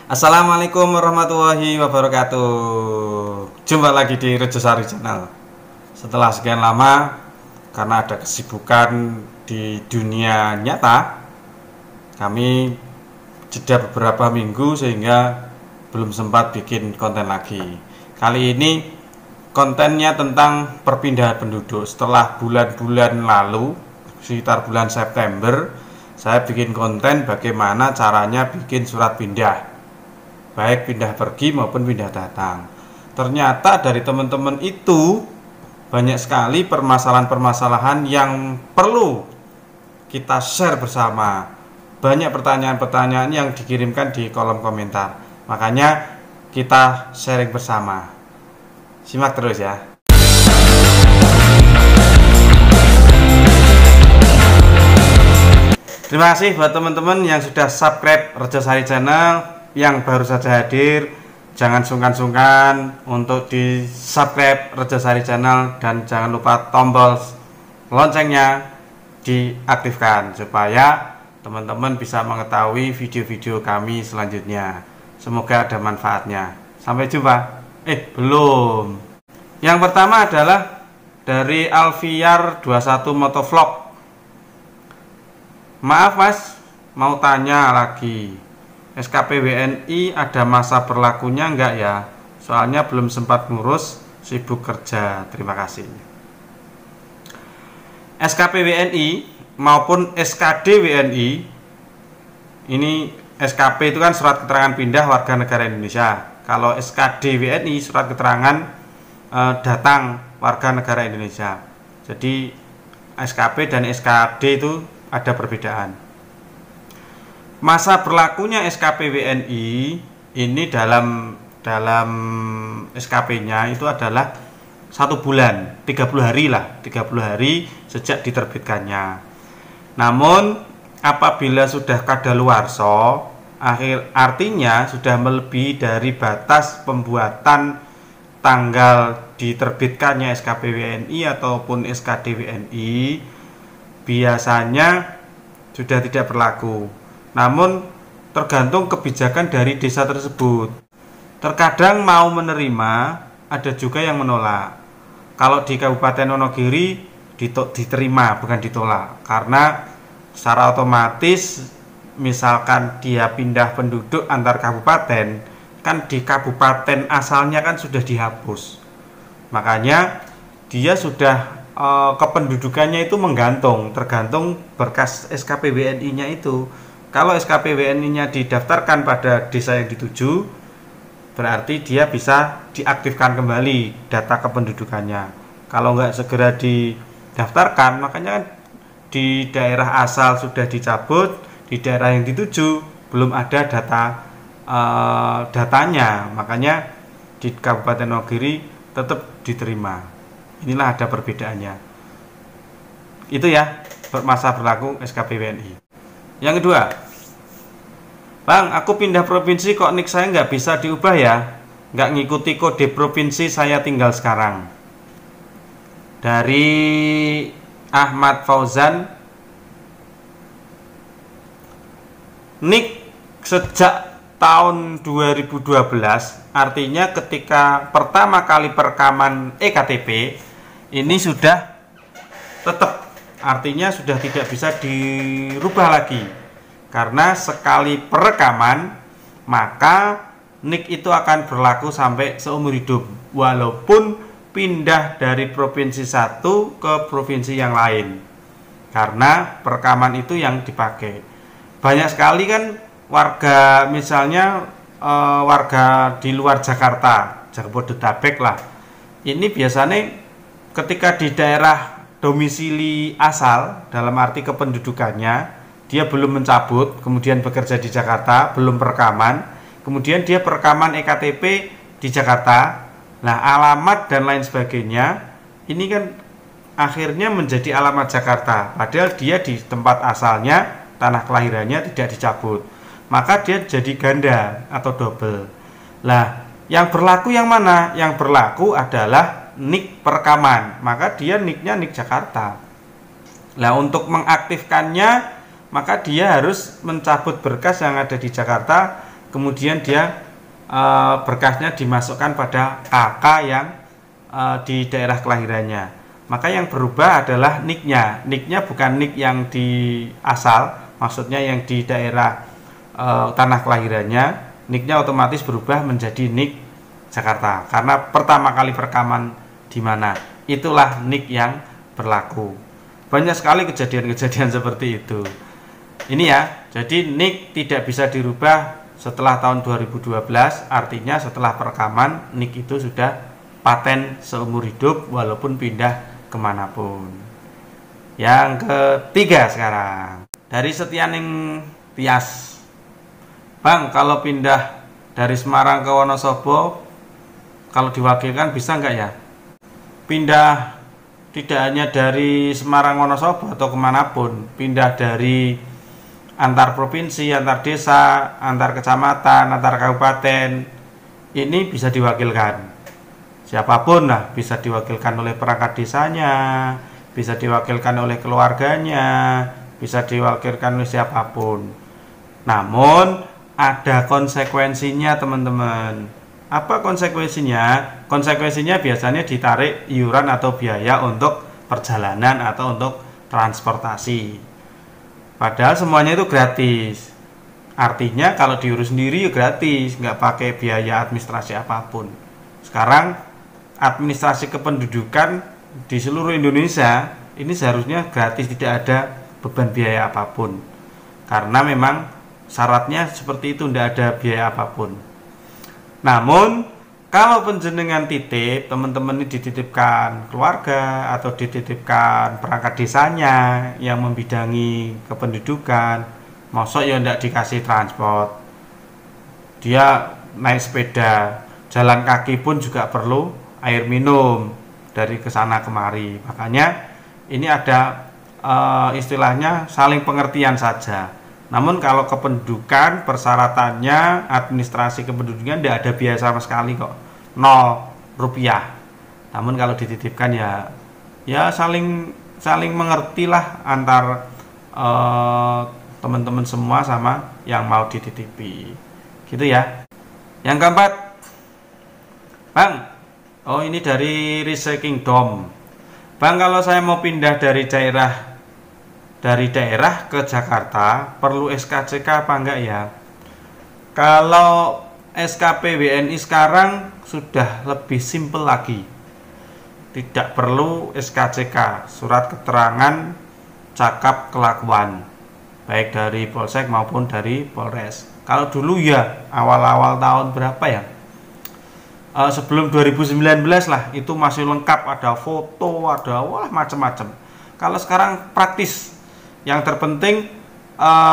Assalamualaikum warahmatullahi wabarakatuh. Jumpa lagi di Rejosari Channel. Setelah sekian lama, karena ada kesibukan di dunia nyata, kami jeda beberapa minggu sehingga belum sempat bikin konten lagi. Kali ini kontennya tentang perpindahan penduduk. Setelah bulan-bulan lalu, sekitar bulan September, saya bikin konten bagaimana caranya bikin surat pindah, baik pindah pergi maupun pindah datang. Ternyata dari teman-teman itu banyak sekali permasalahan-permasalahan yang perlu kita share bersama. Banyak pertanyaan-pertanyaan yang dikirimkan di kolom komentar. Makanya kita sharing bersama. Simak terus ya. Terima kasih buat teman-teman yang sudah subscribe Rejosari Channel. Yang baru saja hadir, jangan sungkan-sungkan untuk di subscribe Rejosari Channel dan jangan lupa tombol loncengnya diaktifkan supaya teman-teman bisa mengetahui video-video kami selanjutnya. Semoga ada manfaatnya. Sampai jumpa. Belum. Yang pertama adalah dari Alfiar 21 Motovlog. Maaf Mas, mau tanya lagi. SKP WNI ada masa berlakunya enggak ya? Soalnya belum sempat ngurus, sibuk kerja. Terima kasih. SKP WNI maupun SKD WNI, ini SKP itu kan surat keterangan pindah warga negara Indonesia. Kalau SKD WNI surat keterangan datang warga negara Indonesia. Jadi SKP dan SKD itu ada perbedaan. Masa berlakunya SKP WNI ini dalam SKP-nya itu adalah 1 bulan, 30 hari lah, 30 hari sejak diterbitkannya. Namun apabila sudah kadaluarsa, artinya sudah melebihi dari batas pembuatan tanggal diterbitkannya SKP WNI ataupun SKD WNI, biasanya sudah tidak berlaku. Namun tergantung kebijakan dari desa tersebut. Terkadang mau menerima, ada juga yang menolak. Kalau di Kabupaten Wonogiri diterima, bukan ditolak. Karena secara otomatis misalkan dia pindah penduduk antar kabupaten, kan di kabupaten asalnya kan sudah dihapus. Makanya dia sudah kependudukannya itu tergantung berkas SKP WNI-nya itu. Kalau SKP WNI-nya didaftarkan pada desa yang dituju, berarti dia bisa diaktifkan kembali data kependudukannya. Kalau nggak segera didaftarkan, makanya kan di daerah asal sudah dicabut, di daerah yang dituju belum ada datanya. Makanya di Kabupaten Wonogiri tetap diterima. Inilah ada perbedaannya. Itu ya masa berlaku SKP WNI. Yang kedua, Bang, aku pindah provinsi kok nik saya nggak bisa diubah ya? Nggak ngikuti kode provinsi saya tinggal sekarang. Dari Ahmad Fauzan, nik sejak tahun 2012, artinya ketika pertama kali perekaman EKTP, ini sudah tetap, artinya sudah tidak bisa dirubah lagi. Karena sekali perekaman, maka NIK itu akan berlaku sampai seumur hidup, walaupun pindah dari provinsi satu ke provinsi yang lain. Karena perekaman itu yang dipakai. Banyak sekali kan warga, misalnya warga di luar Jakarta, Jabodetabek lah. Ini biasanya ketika di daerah domisili asal, dalam arti kependudukannya, dia belum mencabut, kemudian bekerja di Jakarta, belum perekaman, kemudian dia perekaman EKTP di Jakarta. Nah, alamat dan lain sebagainya ini kan akhirnya menjadi alamat Jakarta, padahal dia di tempat asalnya, tanah kelahirannya tidak dicabut. Maka dia jadi ganda atau double. Nah, yang berlaku yang mana? Yang berlaku adalah NIK perekaman, maka dia NIK-nya NIK Jakarta. Nah, untuk mengaktifkannya, maka dia harus mencabut berkas yang ada di Jakarta, kemudian dia berkasnya dimasukkan pada KK yang di daerah kelahirannya. Maka yang berubah adalah NIK-nya. NIK-nya bukan NIK yang di asal, maksudnya yang di daerah tanah kelahirannya. NIK-nya otomatis berubah menjadi NIK Jakarta karena pertama kali perekaman di mana. Itulah NIK yang berlaku. Banyak sekali kejadian-kejadian seperti itu. Ini ya, jadi NIK tidak bisa dirubah setelah tahun 2012, artinya setelah perekaman NIK itu sudah paten seumur hidup walaupun pindah kemanapun. Yang ketiga sekarang, dari Setyaning Tias. Bang, kalau pindah dari Semarang ke Wonosobo, kalau diwakilkan bisa nggak ya? Pindah tidak hanya dari Semarang Wonosobo atau kemanapun, pindah dari antar provinsi, antar desa, antar kecamatan, antar kabupaten, ini bisa diwakilkan. Siapapun lah, bisa diwakilkan oleh perangkat desanya, bisa diwakilkan oleh keluarganya, bisa diwakilkan oleh siapapun. Namun ada konsekuensinya teman-teman. Apa konsekuensinya? Konsekuensinya biasanya ditarik iuran atau biaya untuk perjalanan atau untuk transportasi. Padahal semuanya itu gratis. Artinya kalau diurus sendiri ya gratis, nggak pakai biaya administrasi apapun. Sekarang administrasi kependudukan di seluruh Indonesia ini seharusnya gratis, tidak ada beban biaya apapun. Karena memang syaratnya seperti itu, tidak ada biaya apapun. Namun kalau penjenengan titip, teman-teman ini dititipkan keluarga atau dititipkan perangkat desanya yang membidangi kependudukan, mosok ya tidak dikasih transport, dia naik sepeda, jalan kaki pun juga perlu air minum dari kesana kemari. Makanya ini ada istilahnya saling pengertian saja. Namun kalau kependudukan, persyaratannya, administrasi kependudukan tidak ada biaya sama sekali kok, 0 rupiah. Namun kalau dititipkan ya saling mengertilah antar teman-teman semua sama yang mau dititipi, gitu ya. Yang keempat, Bang, oh ini dari Recycling Dom. Bang, kalau saya mau pindah dari daerah ke Jakarta, perlu SKCK apa enggak ya? Kalau SKPWNI sekarang sudah lebih simpel lagi. Tidak perlu SKCK, surat keterangan cakap kelakuan, baik dari Polsek maupun dari Polres. Kalau dulu ya awal-awal tahun berapa ya? Sebelum 2019 lah, itu masih lengkap, ada foto, ada macam-macam. Kalau sekarang praktis, yang terpenting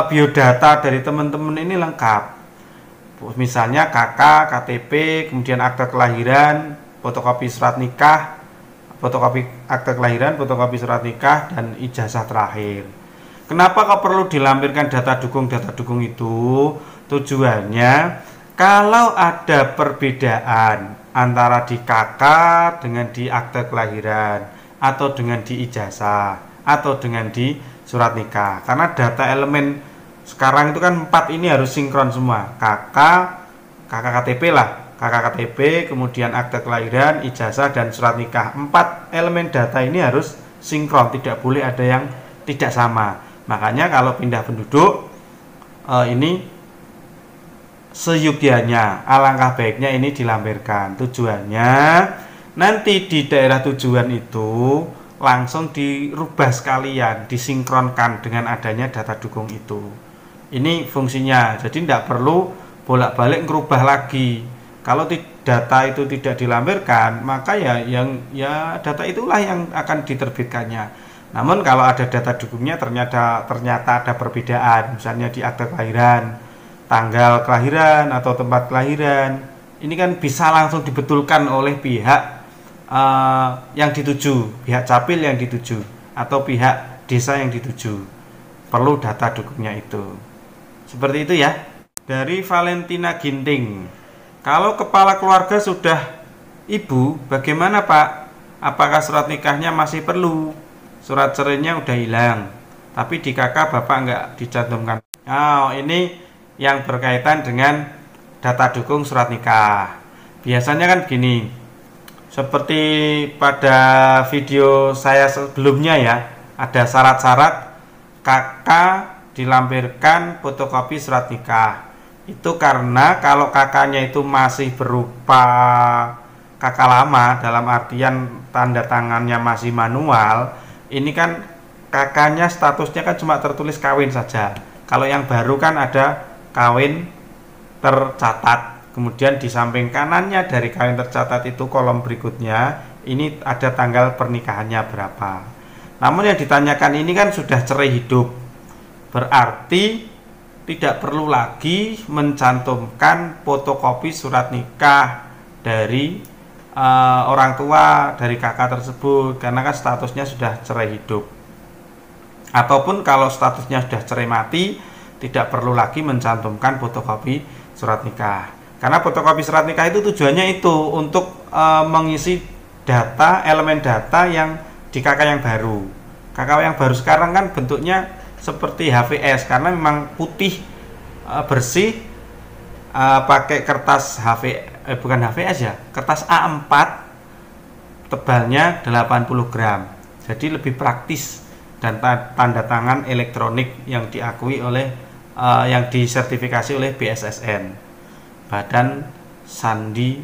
biodata dari teman-teman ini lengkap. Misalnya KK, KTP, kemudian akte kelahiran, fotokopi surat nikah, fotokopi akte kelahiran, fotokopi surat nikah, dan ijazah terakhir. Kenapa kok perlu dilampirkan data dukung itu? Tujuannya kalau ada perbedaan antara di KK dengan di akte kelahiran, atau dengan di ijazah, atau dengan di surat nikah, karena data elemen sekarang itu kan 4 ini harus sinkron semua. KK KTP lah, KK KTP, kemudian akte kelahiran, ijazah, dan surat nikah. 4 elemen data ini harus sinkron, tidak boleh ada yang tidak sama. Makanya kalau pindah penduduk ini seyogyanya, alangkah baiknya ini dilampirkan. Tujuannya nanti di daerah tujuan itu langsung dirubah sekalian, disinkronkan dengan adanya data dukung itu. Ini fungsinya, jadi tidak perlu bolak-balik ngerubah lagi. Kalau data itu tidak dilampirkan, maka ya data itulah yang akan diterbitkannya. Namun kalau ada data dukungnya ternyata ada perbedaan, misalnya di akte kelahiran, tanggal kelahiran atau tempat kelahiran, ini kan bisa langsung dibetulkan oleh pihak yang dituju, pihak capil yang dituju, atau pihak desa yang dituju. Perlu data dukungnya itu. Seperti itu ya. Dari Valentina Ginting, kalau kepala keluarga sudah ibu, bagaimana Pak? Apakah surat nikahnya masih perlu? Surat cerainya udah hilang, tapi di KK Bapak nggak dicantumkan. Oh, ini yang berkaitan dengan data dukung surat nikah. Biasanya kan gini, seperti pada video saya sebelumnya ya, ada syarat-syarat kakak dilampirkan fotokopi surat nikah. Itu karena kalau kakaknya itu masih berupa kakak lama, dalam artian tanda tangannya masih manual, ini kan kakaknya statusnya kan cuma tertulis kawin saja. Kalau yang baru kan ada kawin tercatat, kemudian di samping kanannya dari kawin tercatat itu kolom berikutnya ini ada tanggal pernikahannya berapa. Namun yang ditanyakan ini kan sudah cerai hidup, berarti tidak perlu lagi mencantumkan fotokopi surat nikah dari orang tua dari kakak tersebut, karena kan statusnya sudah cerai hidup. Ataupun kalau statusnya sudah cerai mati, tidak perlu lagi mencantumkan fotokopi surat nikah, karena fotokopi surat nikah itu tujuannya itu untuk mengisi data, elemen data yang di kakak yang baru. Kakak yang baru sekarang kan bentuknya seperti HVS, karena memang putih bersih, pakai kertas bukan HVS ya, kertas A4 tebalnya 80 gram, jadi lebih praktis dan tanda tangan elektronik yang diakui oleh yang disertifikasi oleh BSSN, Badan Sandi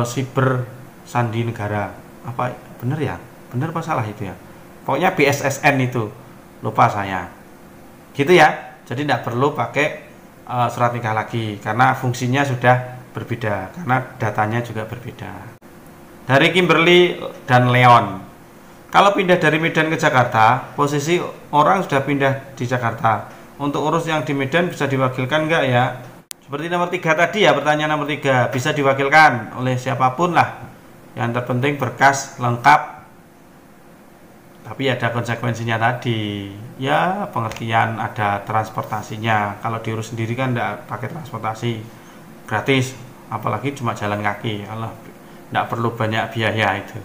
Siber Sandi Negara. Apa bener ya? Bener apa salah itu ya? Pokoknya BSSN itu, lupa saya. Gitu ya. Jadi tidak perlu pakai surat nikah lagi, karena fungsinya sudah berbeda, karena datanya juga berbeda. Dari Kimberly dan Leon, kalau pindah dari Medan ke Jakarta, posisi orang sudah pindah di Jakarta, untuk urus yang di Medan bisa diwakilkan enggak ya? Seperti nomor 3 tadi ya, pertanyaan nomor 3, bisa diwakilkan oleh siapapun lah, yang terpenting berkas lengkap. Tapi ada konsekuensinya tadi ya, pengertian ada transportasinya. Kalau diurus sendiri kan tidak pakai transportasi, gratis, apalagi cuma jalan kaki. Allah, tidak perlu banyak biaya itu,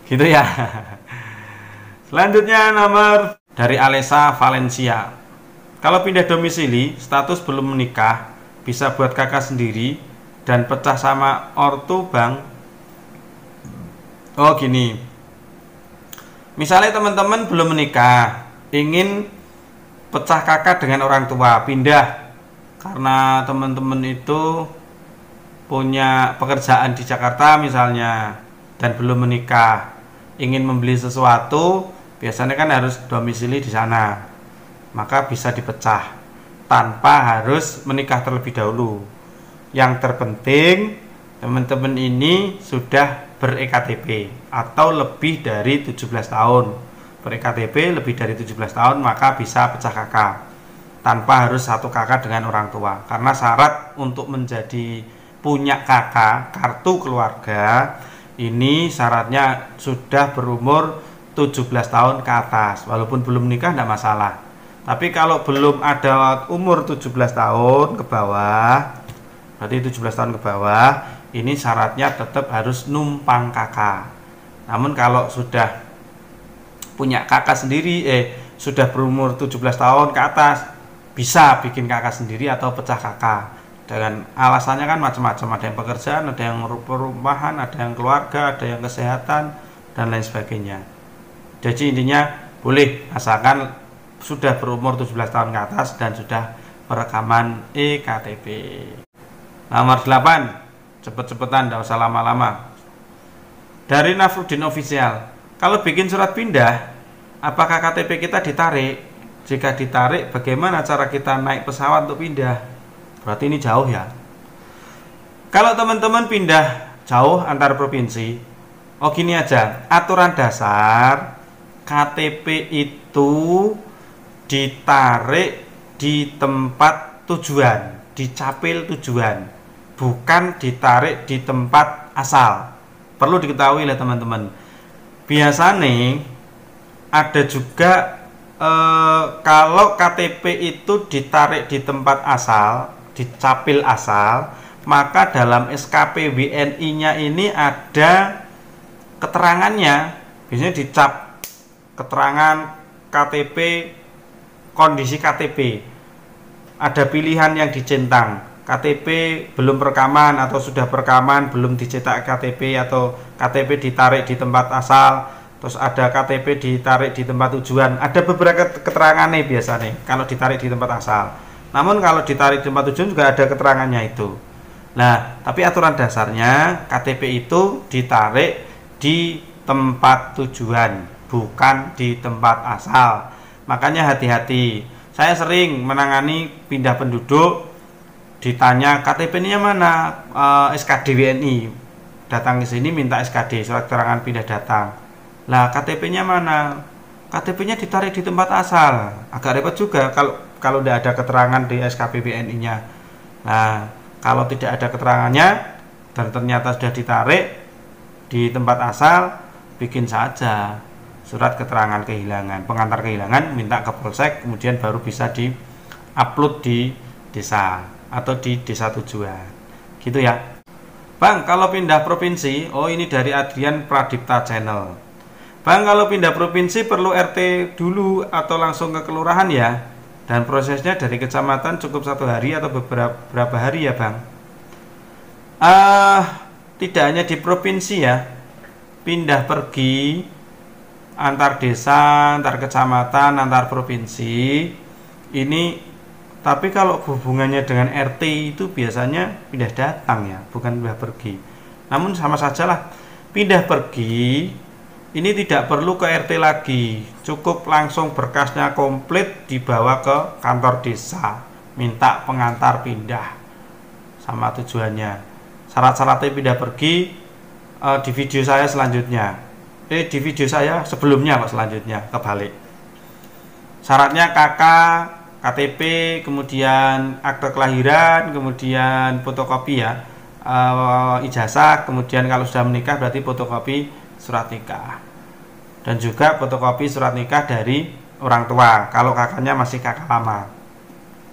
gitu ya. Selanjutnya nomor dari Alessa Valencia, kalau pindah domisili status belum menikah, bisa buat kakak sendiri dan pecah sama ortu bang. Oh gini, misalnya teman-teman belum menikah, ingin pecah kakak dengan orang tua, pindah karena teman-teman itu punya pekerjaan di Jakarta misalnya dan belum menikah, ingin membeli sesuatu, biasanya kan harus domisili di sana, maka bisa dipecah tanpa harus menikah terlebih dahulu. Yang terpenting teman-teman ini sudah ber-EKTP atau lebih dari 17 tahun. Ber-EKTP lebih dari 17 tahun maka bisa pecah kakak tanpa harus satu kakak dengan orang tua. Karena syarat untuk menjadi punya kakak kartu keluarga ini syaratnya sudah berumur 17 tahun ke atas. Walaupun belum nikah tidak masalah. Tapi kalau belum ada umur 17 tahun ke bawah, berarti 17 tahun ke bawah, ini syaratnya tetap harus numpang kakak. Namun kalau sudah punya kakak sendiri, sudah berumur 17 tahun ke atas, bisa bikin kakak sendiri atau pecah kakak. Dengan alasannya kan macam-macam, ada yang pekerjaan, ada yang perumahan, ada yang keluarga, ada yang kesehatan, dan lain sebagainya. Jadi intinya boleh, asalkan sudah berumur 17 tahun ke atas dan sudah perekaman EKTP. Nomor 8, cepet-cepetan, tidak usah lama-lama. Dari Nafruddin Official, kalau bikin surat pindah, apakah KTP kita ditarik? Jika ditarik, bagaimana cara kita naik pesawat untuk pindah? Berarti ini jauh ya. Kalau teman-teman pindah jauh antar provinsi, oh gini aja, aturan dasar KTP itu ditarik di tempat tujuan, di capil tujuan, bukan ditarik di tempat asal. Perlu diketahui oleh teman-teman. Biasanya ada juga kalau KTP itu ditarik di tempat asal, di capil asal, maka dalam SKP WNI-nya ini ada keterangannya. Biasanya dicap keterangan KTP, kondisi KTP. Ada pilihan yang dicentang, KTP belum perekaman atau sudah perekaman belum dicetak KTP, atau KTP ditarik di tempat asal, terus ada KTP ditarik di tempat tujuan. Ada beberapa keterangan nih biasanya kalau ditarik di tempat asal. Namun kalau ditarik di tempat tujuan juga ada keterangannya itu. Nah, tapi aturan dasarnya KTP itu ditarik di tempat tujuan, bukan di tempat asal. Makanya hati-hati. Saya sering menangani pindah penduduk, ditanya KTP-nya mana, SKD WNI, datang ke sini minta SKD, surat keterangan pindah datang. Lah KTP-nya mana? KTP-nya ditarik di tempat asal. Agak repot juga kalau tidak ada keterangan di SKP WNI-nya. Nah, kalau tidak ada keterangannya dan ternyata sudah ditarik di tempat asal, bikin saja surat keterangan kehilangan, pengantar kehilangan, minta ke Polsek, kemudian baru bisa di-upload di desa atau di desa tujuan. Gitu ya. Bang, kalau pindah provinsi, oh ini dari Adrian Pradipta Channel. Bang, kalau pindah provinsi perlu RT dulu atau langsung ke kelurahan ya? Dan prosesnya dari kecamatan cukup 1 hari atau beberapa hari ya Bang? Tidak hanya di provinsi ya. Pindah pergi antar desa, antar kecamatan, antar provinsi ini. Tapi kalau hubungannya dengan RT itu biasanya pindah datang ya, bukan pindah pergi. Namun sama sajalah, pindah pergi ini tidak perlu ke RT lagi, cukup langsung berkasnya komplit dibawa ke kantor desa, minta pengantar pindah sama tujuannya. Syarat-syaratnya pindah pergi di video saya selanjutnya. Di video saya sebelumnya Pak, selanjutnya kebalik. Syaratnya KK, KTP, kemudian akte kelahiran, kemudian fotokopi ya, ijazah, kemudian kalau sudah menikah berarti fotokopi surat nikah, dan juga fotokopi surat nikah dari orang tua kalau kakaknya masih kakak lama,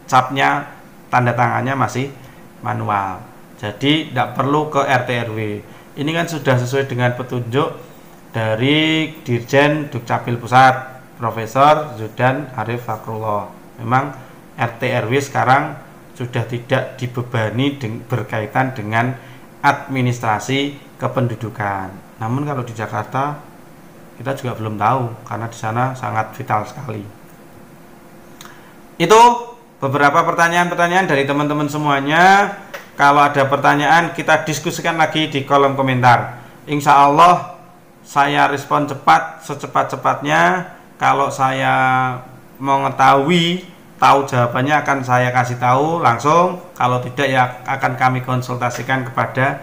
capnya, tanda tangannya masih manual. Jadi tidak perlu ke RT RW. Ini kan sudah sesuai dengan petunjuk dari Dirjen Dukcapil Pusat Profesor Zudan Arif Fakrullah. Memang RT RW sekarang sudah tidak dibebani berkaitan dengan administrasi kependudukan. Namun kalau di Jakarta kita juga belum tahu karena di sana sangat vital sekali. Itu beberapa pertanyaan-pertanyaan dari teman-teman semuanya. Kalau ada pertanyaan kita diskusikan lagi di kolom komentar. Insya Allah saya respon cepat, secepat-cepatnya. Kalau saya mengetahui, tahu jawabannya akan saya kasih tahu langsung. Kalau tidak ya akan kami konsultasikan kepada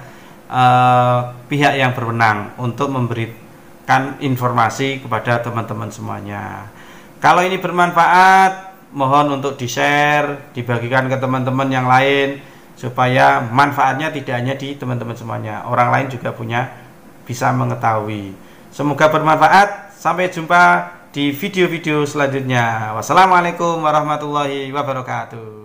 pihak yang berwenang untuk memberikan informasi kepada teman-teman semuanya. Kalau ini bermanfaat, mohon untuk di-share, dibagikan ke teman-teman yang lain supaya manfaatnya tidak hanya di teman-teman semuanya, orang lain juga bisa mengetahui. Semoga bermanfaat. Sampai jumpa di video-video selanjutnya. Wassalamualaikum warahmatullahi wabarakatuh.